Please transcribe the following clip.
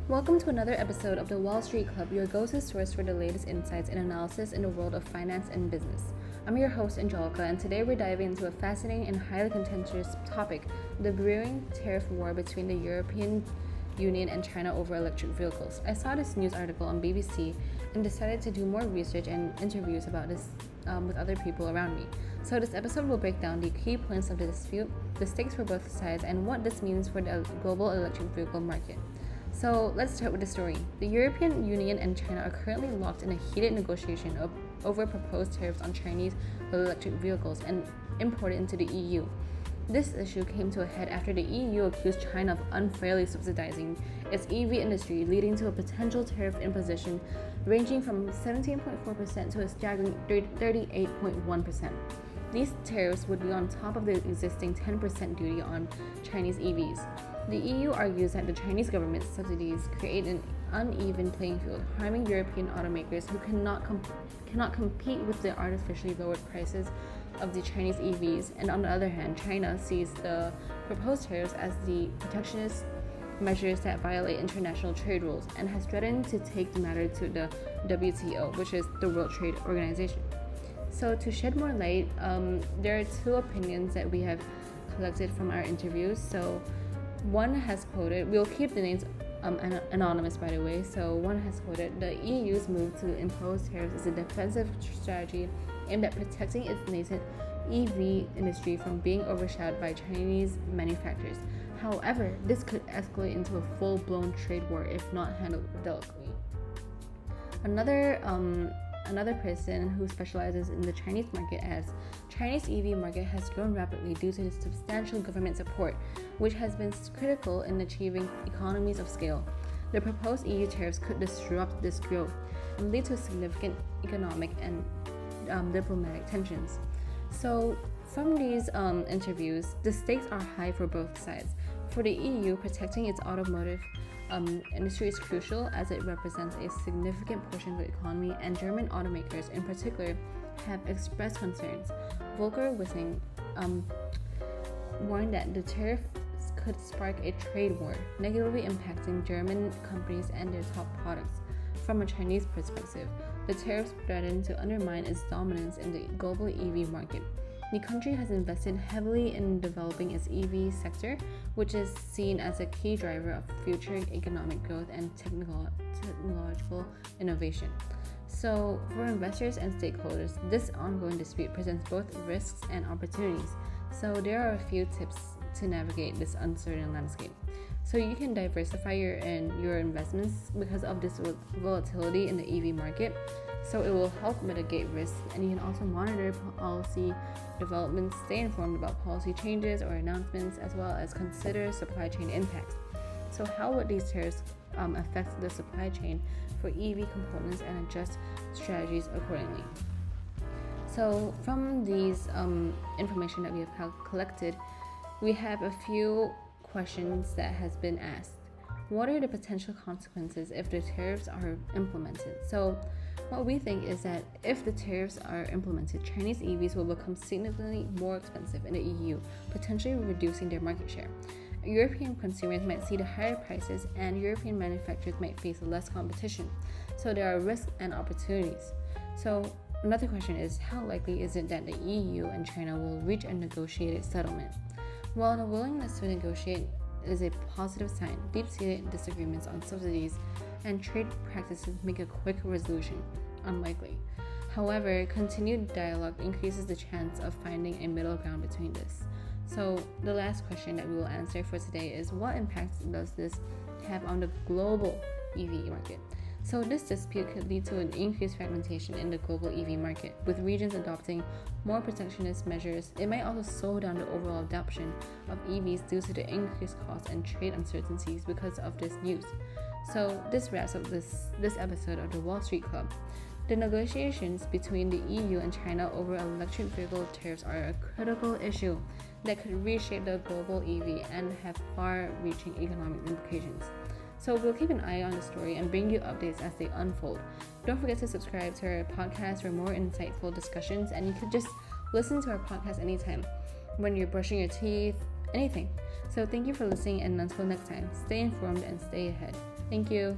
Welcome to another episode of the Wall Street Club, your go-to source for the latest insights and analysis in the world of finance and business. I'm your host, Angelica, and today we're diving into a fascinating and highly contentious topic, the brewing tariff war between the European Union and China over electric vehicles. I saw this news article on BBC and decided to do more research and interviews about this with other people around me. So this episode will break down the key points of the dispute, the stakes for both sides, and what this means for the global electric vehicle market. So let's start with the story. The European Union and China are currently locked in a heated negotiation over proposed tariffs on Chinese electric vehicles and imported into the EU. This issue came to a head after the EU accused China of unfairly subsidizing its EV industry, leading to a potential tariff imposition ranging from 17.4% to a staggering 38.1%. These tariffs would be on top of the existing 10% duty on Chinese EVs. The EU argues that the Chinese government's subsidies create an uneven playing field, harming European automakers who cannot compete with the artificially lowered prices of the Chinese EVs. And on the other hand, China sees the proposed tariffs as the protectionist measures that violate international trade rules and has threatened to take the matter to the WTO, which is the World Trade Organization. So to shed more light, there are two opinions that we have collected from our interviews. So one has quoted, we'll keep the names anonymous by the way, so one has quoted, the EU's move to impose tariffs is a defensive strategy aimed at protecting its nascent EV industry from being overshadowed by Chinese manufacturers. However, this could escalate into a full-blown trade war if not handled delicately. Another person who specializes in the Chinese market adds, Chinese EV market has grown rapidly due to the substantial government support, which has been critical in achieving economies of scale. The proposed EU tariffs could disrupt this growth and lead to significant economic and diplomatic tensions. So from these interviews, the stakes are high for both sides. For the EU, protecting its automotive industry is crucial as it represents a significant portion of the economy, and German automakers in particular have expressed concerns. Volker Wissing warned that the tariffs could spark a trade war, negatively impacting German companies and their top products. From a Chinese perspective, the tariffs threaten to undermine its dominance in the global EV market. The country has invested heavily in developing its EV sector, which is seen as a key driver of future economic growth and technological innovation. So, for investors and stakeholders, this ongoing dispute presents both risks and opportunities. So, there are a few tips to navigate this uncertain landscape. So, you can diversify your investments because of this volatility in the EV market. So it will help mitigate risks, and you can also monitor policy developments, stay informed about policy changes or announcements, as well as consider supply chain impacts. So how would these tariffs affect the supply chain for EV components, and adjust strategies accordingly? So from these information that we have collected, we have a few questions that has been asked. What are the potential consequences if the tariffs are implemented? So what we think is that if the tariffs are implemented, Chinese EVs will become significantly more expensive in the EU, potentially reducing their market share. European consumers might see the higher prices, and European manufacturers might face less competition. So there are risks and opportunities. So another question is, how likely is it that the EU and China will reach a negotiated settlement? While the willingness to negotiate is a positive sign, deep-seated disagreements on subsidies and trade practices make a quick resolution unlikely. However, continued dialogue increases the chance of finding a middle ground between this. So the last question that we will answer for today is, what impact does this have on the global EV market? So this dispute could lead to an increased fragmentation in the global EV market, with regions adopting more protectionist measures. It might also slow down the overall adoption of EVs due to the increased costs and trade uncertainties because of this news. So this wraps up this episode of the Wall Street Club. The negotiations between the EU and China over electric vehicle tariffs are a critical issue that could reshape the global EV and have far-reaching economic implications. So we'll keep an eye on the story and bring you updates as they unfold. Don't forget to subscribe to our podcast for more insightful discussions, and you could just listen to our podcast anytime, when you're brushing your teeth, anything. So thank you for listening, and until next time, stay informed and stay ahead. Thank you.